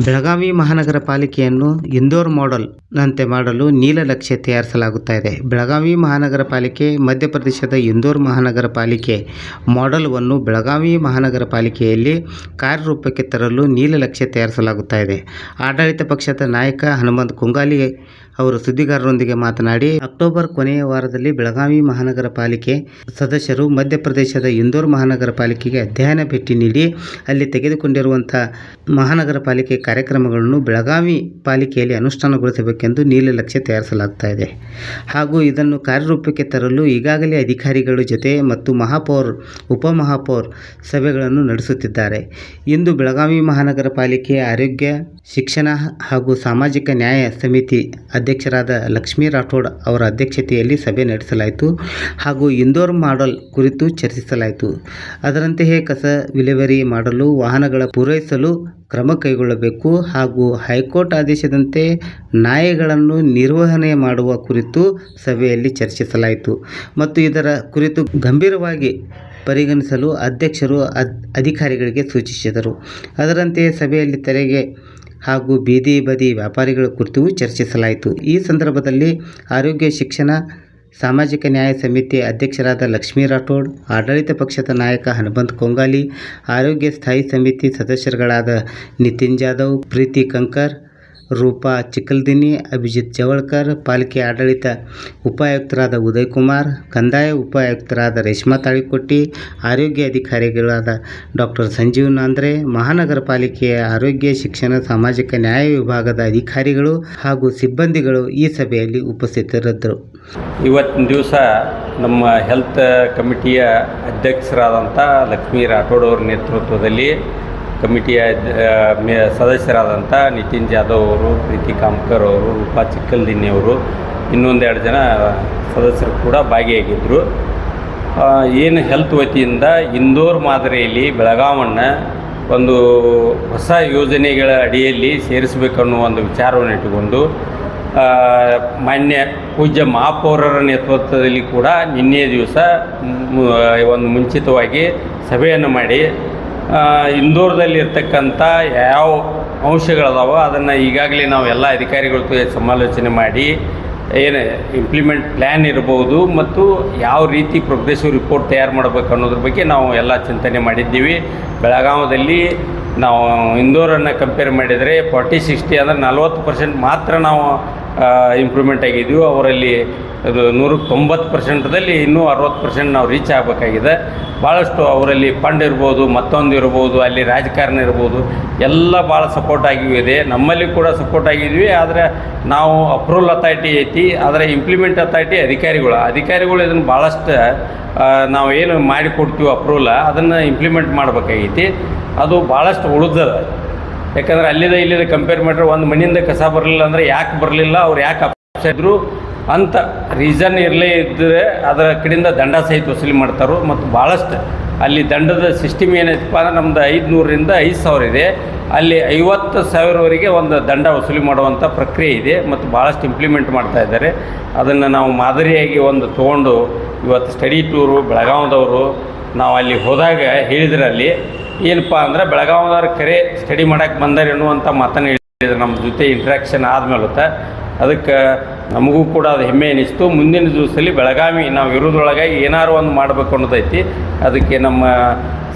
ಬೆಳಗಾವಿ ಮಹಾನಗರ ಪಾಲಿಕೆಯನ್ನು ಇಂದೋರ್ ಮಾಡೆಲ್ ನಂತೆ ಮಾಡಲು ನೀಲನಕ್ಷೆ ತಯಾರಿಸಲಾಗುತ್ತಾ ಇದೆ. ಬೆಳಗಾವಿ ಮಹಾನಗರ ಪಾಲಿಕೆ ಮಧ್ಯಪ್ರದೇಶದ ಇಂದೋರ್ ಮಹಾನಗರ ಪಾಲಿಕೆ ಮಾಡೆಲ್ವನ್ನು ಬೆಳಗಾವಿ ಮಹಾನಗರ ಪಾಲಿಕೆಯಲ್ಲಿ ಕಾರ್ಯರೂಪಕ್ಕೆ ತರಲು ನೀಲನಕ್ಷೆ ತಯಾರಿಸಲಾಗುತ್ತಾ ಇದೆ. ಆಡಳಿತ ಪಕ್ಷದ ನಾಯಕ ಹನುಮಂತ ಕೊಂಗಾಲಿ ಅವರು ಸುದ್ದಿಗಾರರೊಂದಿಗೆ ಮಾತನಾಡಿ, ಅಕ್ಟೋಬರ್ ಕೊನೆಯ ವಾರದಲ್ಲಿ ಬೆಳಗಾವಿ ಮಹಾನಗರ ಪಾಲಿಕೆ ಸದಸ್ಯರು ಮಧ್ಯಪ್ರದೇಶದ ಇಂದೋರ್ ಮಹಾನಗರ ಪಾಲಿಕೆಗೆ ಅಧ್ಯಯನ ಭೇಟಿ ನೀಡಿ ಅಲ್ಲಿ ತೆಗೆದುಕೊಂಡಿರುವಂಥ ಮಹಾನಗರ ಪಾಲಿಕೆ ಕಾರ್ಯಕ್ರಮಗಳನ್ನು ಬೆಳಗಾವಿ ಪಾಲಿಕೆಯಲ್ಲಿ ಅನುಷ್ಠಾನಗೊಳಿಸಬೇಕೆಂದು ನೀಲನಕ್ಷೆ ತಯಾರಿಸಲಾಗುತ್ತಾ ಇದೆ. ಹಾಗೂ ಇದನ್ನು ಕಾರ್ಯರೂಪಕ್ಕೆ ತರಲು ಈಗಾಗಲೇ ಅಧಿಕಾರಿಗಳ ಜೊತೆ ಮತ್ತು ಮಹಾಪೌರ್, ಉಪಮಹಾಪೌರ್ ಸಭೆಗಳನ್ನು ನಡೆಸುತ್ತಿದ್ದಾರೆ. ಇಂದು ಬೆಳಗಾವಿ ಮಹಾನಗರ ಪಾಲಿಕೆ ಆರೋಗ್ಯ, ಶಿಕ್ಷಣ ಹಾಗೂ ಸಾಮಾಜಿಕ ನ್ಯಾಯ ಸಮಿತಿ ಅಧ್ಯಕ್ಷರಾದ ಲಕ್ಷ್ಮೀ ರಾಠೋಡ್ ಅವರ ಅಧ್ಯಕ್ಷತೆಯಲ್ಲಿ ಸಭೆ ನಡೆಸಲಾಯಿತು. ಹಾಗೂ ಇಂದೋರ್ ಮಾಡೆಲ್ ಕುರಿತು ಚರ್ಚಿಸಲಾಯಿತು. ಅದರಂತೆಯೇ ಕಸ ವಿಲೇವಾರಿ ಮಾಡಲು ವಾಹನಗಳ ಪೂರೈಸಲು ಕ್ರಮ ಕೈಗೊಳ್ಳಬೇಕು ಹಾಗೂ ಹೈಕೋರ್ಟ್ ಆದೇಶದಂತೆ ನಾಯಿಗಳನ್ನು ನಿರ್ವಹಣೆ ಮಾಡುವ ಕುರಿತು ಸಭೆಯಲ್ಲಿ ಚರ್ಚಿಸಲಾಯಿತು ಮತ್ತು ಇದರ ಕುರಿತು ಗಂಭೀರವಾಗಿ ಪರಿಗಣಿಸಲು ಅಧ್ಯಕ್ಷರು ಅಧಿಕಾರಿಗಳಿಗೆ ಸೂಚಿಸಿದರು. ಅದರಂತೆಯೇ ಸಭೆಯಲ್ಲಿ ತೆರಿಗೆ ಹಾಗೂ ಬೀದಿ ಬದಿ ವ್ಯಾಪಾರಿಗಳ ಕುರಿತು ಚರ್ಚಿಸಲಾಯಿತು. ಈ ಸಂದರ್ಭದಲ್ಲಿ ಆರೋಗ್ಯ, ಶಿಕ್ಷಣ, ಸಾಮಾಜಿಕ ನ್ಯಾಯ ಸಮಿತಿ ಅಧ್ಯಕ್ಷರಾದ ಲಕ್ಷ್ಮೀ ರಾಠೋಡ್, ಆಡಳಿತ ಪಕ್ಷದ ನಾಯಕ ಹನುಮಂತ ಕೊಂಗಾಲಿ, ಆರೋಗ್ಯ ಸ್ಥಾಯಿ ಸಮಿತಿ ಸದಸ್ಯರುಗಳಾದ ನಿತಿನ್ ಜಾಧವ್, ಪ್ರೀತಿ ಕಂಕರ್, ರೂಪಾ ಚಿಕ್ಕಲ್ದಿನ್ನಿ, ಅಭಿಜಿತ್ ಜವಳ್ಕರ್, ಪಾಲಿಕೆ ಆಡಳಿತ ಉಪಾಯುಕ್ತರಾದ ಉದಯ್ ಕುಮಾರ್, ಕಂದಾಯ ಉಪಾಯುಕ್ತರಾದ ರೇಷ್ಮಾ ತಾಳಿಕೊಟ್ಟಿ, ಆರೋಗ್ಯ ಅಧಿಕಾರಿಗಳಾದ ಡಾಕ್ಟರ್ ಸಂಜೀವ್ ನಾಂದ್ರೆ, ಮಹಾನಗರ ಪಾಲಿಕೆಯ ಆರೋಗ್ಯ, ಶಿಕ್ಷಣ, ಸಾಮಾಜಿಕ ನ್ಯಾಯ ವಿಭಾಗದ ಅಧಿಕಾರಿಗಳು ಹಾಗೂ ಸಿಬ್ಬಂದಿಗಳು ಈ ಸಭೆಯಲ್ಲಿ ಉಪಸ್ಥಿತರಿದ್ದರು. ಇವತ್ತಿನ ದಿವಸ ನಮ್ಮ ಹೆಲ್ತ್ ಕಮಿಟಿಯ ಅಧ್ಯಕ್ಷರಾದಂಥ ಲಕ್ಷ್ಮೀ ರಾಠೋಡ್ ಅವರ ನೇತೃತ್ವದಲ್ಲಿ ಕಮಿಟಿಯ ಸದಸ್ಯರಾದಂಥ ನಿತಿನ್ ಜಾಧವ್ ಅವರು, ಪ್ರೀತಿ ಕಾಮ್ಕರ್ ಅವರು, ರೂಪಾ ಚಿಕ್ಕಲ್ದಿನ್ನಿ ಅವರು, ಇನ್ನೊಂದೆರಡು ಜನ ಸದಸ್ಯರು ಕೂಡ ಭಾಗಿಯಾಗಿದ್ದರು. ಏನು ಹೆಲ್ತ್ ವತಿಯಿಂದ ಇಂದೋರ್ ಮಾದರಿಯಲ್ಲಿ ಬೆಳಗಾವನ್ನು ಒಂದು ಹೊಸ ಯೋಜನೆಗಳ ಅಡಿಯಲ್ಲಿ ಸೇರಿಸಬೇಕನ್ನೋ ಒಂದು ವಿಚಾರವನ್ನು ಇಟ್ಟುಕೊಂಡು ಮಾನ್ಯ ಪೂಜ್ಯ ಮಹಾಪೌರರ ನೇತೃತ್ವದಲ್ಲಿ ಕೂಡ ನಿನ್ನೆ ದಿವಸ ಒಂದು ಮುಂಚಿತವಾಗಿ ಸಭೆಯನ್ನು ಮಾಡಿ ಇಂದೋರ್ದಲ್ಲಿರ್ತಕ್ಕಂಥ ಯಾವ ಅಂಶಗಳದಾವೋ ಅದನ್ನು ಈಗಾಗಲೇ ನಾವು ಎಲ್ಲ ಅಧಿಕಾರಿಗಳ ಜೊತೆ ಸಮಾಲೋಚನೆ ಮಾಡಿ ಏನು ಇಂಪ್ಲಿಮೆಂಟ್ ಪ್ಲ್ಯಾನ್ ಇರ್ಬೋದು ಮತ್ತು ಯಾವ ರೀತಿ ಪ್ರೋಗ್ರೆಸಿವ್ ರಿಪೋರ್ಟ್ ತಯಾರು ಮಾಡಬೇಕು ಅನ್ನೋದ್ರ ಬಗ್ಗೆ ನಾವು ಎಲ್ಲ ಚಿಂತನೆ ಮಾಡಿದ್ದೀವಿ. ಬೆಳಗಾವದಲ್ಲಿ ನಾವು ಇಂದೋರನ್ನು ಕಂಪೇರ್ ಮಾಡಿದರೆ 40-60 ಅಂದರೆ 40% ಮಾತ್ರ ನಾವು ಇಂಪ್ರೂವ್ಮೆಂಟ್ ಆಗಿದ್ದೀವಿ. ಅವರಲ್ಲಿ ಅದು 190%ದಲ್ಲಿ ಇನ್ನೂ 60% ನಾವು ರೀಚ್ ಆಗಬೇಕಾಗಿದೆ. ಭಾಳಷ್ಟು ಅವರಲ್ಲಿ ಫಂಡ್ ಇರ್ಬೋದು, ಮತ್ತೊಂದು ಇರ್ಬೋದು, ಅಲ್ಲಿ ರಾಜಕಾರಣ ಇರ್ಬೋದು, ಎಲ್ಲ ಭಾಳ ಸಪೋರ್ಟ್ ಆಗಿವೆ. ನಮ್ಮಲ್ಲಿ ಕೂಡ ಸಪೋರ್ಟ್ ಆಗಿದ್ವಿ. ಆದರೆ ನಾವು ಅಪ್ರೂವಲ್ ಅಥಾರಿಟಿ ಐತಿ, ಆದರೆ ಇಂಪ್ಲಿಮೆಂಟ್ ಅಥಾರಿಟಿ ಅಧಿಕಾರಿಗಳು ಇದನ್ನು ಭಾಳಷ್ಟು ನಾವು ಏನು ಮಾಡಿಕೊಡ್ತೀವಿ ಅಪ್ರೂವಲ್ ಅದನ್ನು ಇಂಪ್ಲಿಮೆಂಟ್ ಮಾಡಬೇಕಾಗೈತಿ. ಅದು ಭಾಳಷ್ಟು ಉಳಿದದ. ಯಾಕಂದರೆ ಇಲ್ಲಿದೆ ಕಂಪೇರ್ ಮಾಡಿದ್ರೆ ಒಂದು ಮನೆಯಿಂದ ಕಸ ಬರಲಿಲ್ಲ ಅಂದರೆ ಯಾಕೆ ಬರಲಿಲ್ಲ, ಅವ್ರು ಯಾಕೆ ಅಪ್ಸಿದ್ರು ಅಂತ ರೀಸನ್ ಇರಲೇ ಇದ್ದರೆ ಅದರ ಕಡೆಯಿಂದ ದಂಡ ಸಹಿತ ವಸೂಲಿ ಮಾಡ್ತಾರೆ. ಮತ್ತು ಭಾಳಷ್ಟು ಅಲ್ಲಿ ದಂಡದ ಸಿಸ್ಟಮ್ ಏನೈತಪ್ಪ ಅಂದರೆ ನಮ್ಮದು 500ರಿಂದ 5,000 ಇದೆ. ಅಲ್ಲಿ 50,000ವರೆಗೆ ಒಂದು ದಂಡ ವಸೂಲಿ ಮಾಡುವಂಥ ಪ್ರಕ್ರಿಯೆ ಇದೆ ಮತ್ತು ಭಾಳಷ್ಟು ಇಂಪ್ಲಿಮೆಂಟ್ ಮಾಡ್ತಾಯಿದ್ದಾರೆ. ಅದನ್ನು ನಾವು ಮಾದರಿಯಾಗಿ ಒಂದು ತೊಗೊಂಡು ಇವತ್ತು ಸ್ಟಡಿ ಟೂರು ಬೆಳಗಾವದವರು ನಾವು ಅಲ್ಲಿ ಹೋದಾಗ ಹೇಳಿದ್ರಲ್ಲಿ ಏನಪ್ಪ ಅಂದರೆ ಬೆಳಗಾವದವ್ರು ಕರೆ ಸ್ಟಡಿ ಮಾಡೋಕ್ಕೆ ಬಂದಾರೆ ಅನ್ನುವಂಥ ಮಾತನ್ನು ಹೇಳಿದ್ರು ನಮ್ಮ ಜೊತೆ ಇಂಟ್ರ್ಯಾಕ್ಷನ್ ಆದಮೇಲೆ. ಅದಕ್ಕೆ ನಮಗೂ ಕೂಡ ಅದು ಹೆಮ್ಮೆ ಅನ್ನಿಸ್ತು. ಮುಂದಿನ ದಿವಸದಲ್ಲಿ ಬೆಳಗಾವಿ ನಾವು ಇರೋದ್ರೊಳಗೆ ಏನಾರು ಒಂದು ಮಾಡಬೇಕು ಅನ್ನೋದೈತಿ. ಅದಕ್ಕೆ ನಮ್ಮ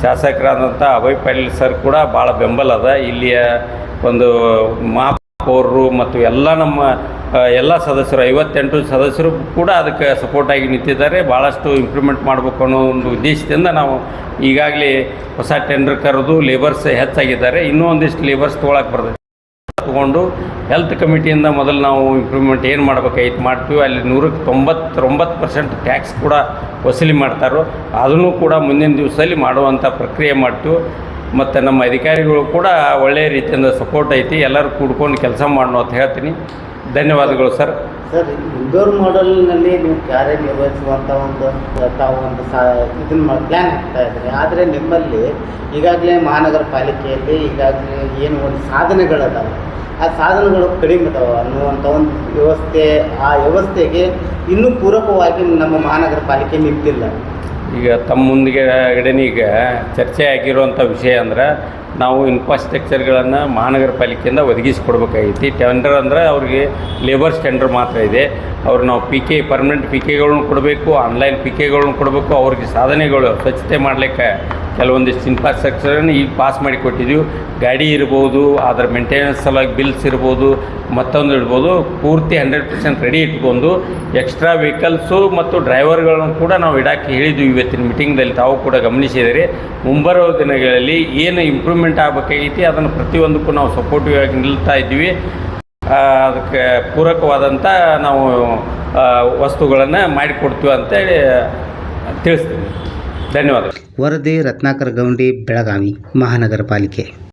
ಶಾಸಕರಾದಂಥ ಅಭಯ್ ಪಾಟೀಲ್ ಸರ್ ಕೂಡ ಭಾಳ ಬೆಂಬಲ ಅದ. ಇಲ್ಲಿಯ ಒಂದು ಮಹಾಪೌರರು ಮತ್ತು ಎಲ್ಲ ನಮ್ಮ ಎಲ್ಲ ಸದಸ್ಯರು 58 ಸದಸ್ಯರು ಕೂಡ ಅದಕ್ಕೆ ಸಪೋರ್ಟಾಗಿ ನಿಂತಿದ್ದಾರೆ. ಭಾಳಷ್ಟು ಇಂಪ್ರೂವ್ಮೆಂಟ್ ಮಾಡಬೇಕು ಅನ್ನೋ ಒಂದು ಉದ್ದೇಶದಿಂದ ನಾವು ಈಗಾಗಲೇ ಹೊಸ ಟೆಂಡರ್ ಕರೆದು ಲೇಬರ್ಸ್ ಹೆಚ್ಚಾಗಿದ್ದಾರೆ. ಇನ್ನೂ ಒಂದಿಷ್ಟು ಲೇಬರ್ಸ್ ತೊಗೊಂಡು ಹೆಲ್ತ್ ಕಮಿಟಿಯಿಂದ ಮೊದಲು ನಾವು ಇಂಪ್ರೂವ್ಮೆಂಟ್ ಏನು ಮಾಡಬೇಕಾಗಿತ್ತು ಮಾಡ್ತೀವಿ. ಅಲ್ಲಿ 199% ಟ್ಯಾಕ್ಸ್ ಕೂಡ ವಸೂಲಿ ಮಾಡ್ತಾರೋ ಅದನ್ನು ಕೂಡ ಮುಂದಿನ ದಿವಸದಲ್ಲಿ ಮಾಡುವಂಥ ಪ್ರಕ್ರಿಯೆ ಮಾಡ್ತೀವಿ. ಮತ್ತು ನಮ್ಮ ಅಧಿಕಾರಿಗಳು ಕೂಡ ಒಳ್ಳೆಯ ರೀತಿಯಿಂದ ಸಪೋರ್ಟ್ ಐತಿ. ಎಲ್ಲರೂ ಕೂಡ್ಕೊಂಡು ಕೆಲಸ ಮಾಡೋಣ ಅಂತ ಹೇಳ್ತೀನಿ. ಧನ್ಯವಾದಗಳು ಸರ್. ಇಂದೋರ್ ಮಾಡೆಲ್ನಲ್ಲಿ ನೀವು ಕಾರ್ಯನಿರ್ವಹಿಸುವಂಥ ಇದನ್ನು ಪ್ಲ್ಯಾನ್ ಹಾಕ್ತಾ ಇದ್ದೀರಿ. ಆದರೆ ನಿಮ್ಮಲ್ಲಿ ಈಗಾಗಲೇ ಮಹಾನಗರ ಪಾಲಿಕೆಯಲ್ಲಿ ಈಗಾಗಲೇ ಏನು ಒಂದು ಸಾಧನೆಗಳದಾವೆ, ಆ ಸಾಧನೆಗಳು ಕಡಿಮೆ ಇದಾವೆ ಅನ್ನುವಂಥ ಒಂದು ವ್ಯವಸ್ಥೆ, ಆ ವ್ಯವಸ್ಥೆಗೆ ಇನ್ನೂ ಪೂರಕವಾಗಿ ನಮ್ಮ ಮಹಾನಗರ ಪಾಲಿಕೆ ನಿಂತಿಲ್ಲ. ಈಗ ತಮ್ಮ ಮುಂದುಗಡೆನೇ ಈಗ ಚರ್ಚೆ ಆಗಿರುವಂಥ ವಿಷಯ ಅಂದ್ರೆ ನಾವು ಇನ್ಫ್ರಾಸ್ಟ್ರಕ್ಚರ್ಗಳನ್ನು ಮಹಾನಗರ ಪಾಲಿಕೆಯಿಂದ ಒದಗಿಸಿಕೊಡ್ಬೇಕಾಗೈತಿ. ಟೆಂಡರ್ ಅಂದರೆ ಅವ್ರಿಗೆ ಲೇಬರ್ಸ್ ಟೆಂಡರ್ ಮಾತ್ರ ಇದೆ. ಅವ್ರು ನಾವು ಪರ್ಮನೆಂಟ್ ಪಿ ಕೆಗಳ್ನ ಕೊಡಬೇಕು, ಆನ್ಲೈನ್ ಪಿ ಕೆಗಳ್ನ ಕೊಡಬೇಕು. ಅವ್ರಿಗೆ ಸಾಧನೆಗಳು ಸ್ವಚ್ಛತೆ ಮಾಡಲಿಕ್ಕೆ ಕೆಲವೊಂದಿಷ್ಟು ಇನ್ಫ್ರಾಸ್ಟ್ರಕ್ಚರನ್ನು ಈಗ ಪಾಸ್ ಮಾಡಿ ಕೊಟ್ಟಿದ್ದೀವಿ. ಗಾಡಿ ಇರ್ಬೋದು, ಅದರ ಮೇಂಟೆನೆನ್ಸ್ ಸಲುವಾಗಿ ಬಿಲ್ಸ್ ಇರ್ಬೋದು, ಮತ್ತೊಂದು ಇರ್ಬೋದು, ಪೂರ್ತಿ 100% ರೆಡಿ ಇಟ್ಕೊಂಡು ಎಕ್ಸ್ಟ್ರಾ ವೆಹಿಕಲ್ಸು ಮತ್ತು ಡ್ರೈವರ್ಗಳನ್ನು ಕೂಡ ನಾವು ಇಡಕ್ಕೆ ಹೇಳಿದ್ವಿ ಇವತ್ತಿನ ಮೀಟಿಂಗ್ದಲ್ಲಿ. ತಾವು ಕೂಡ ಗಮನಿಸಿದರೆ ಮುಂಬರುವ ದಿನಗಳಲ್ಲಿ ಏನು ಇಂಪ್ರೂವ್ಮೆಂಟ್ ಆಗಬೇಕಾಗೈತಿ ಅದನ್ನು ಪ್ರತಿಯೊಂದಕ್ಕೂ ನಾವು ಸಪೋರ್ಟಿವ್ ಆಗಿ ನಿಲ್ತಾ ಇದ್ದೀವಿ. ಅದಕ್ಕೆ ಪೂರಕವಾದಂಥ ನಾವು ವಸ್ತುಗಳನ್ನು ಮಾಡಿಕೊಡ್ತೀವಿ ಅಂತೇಳಿ ತಿಳಿಸ್ತೀನಿ. ಧನ್ಯವಾದಗಳು. ವರದಿ ರತ್ನಾಕರ ಗೌಂಡಿ, ಬೆಳಗಾವಿ ಮಹಾನಗರ ಪಾಲಿಕೆ.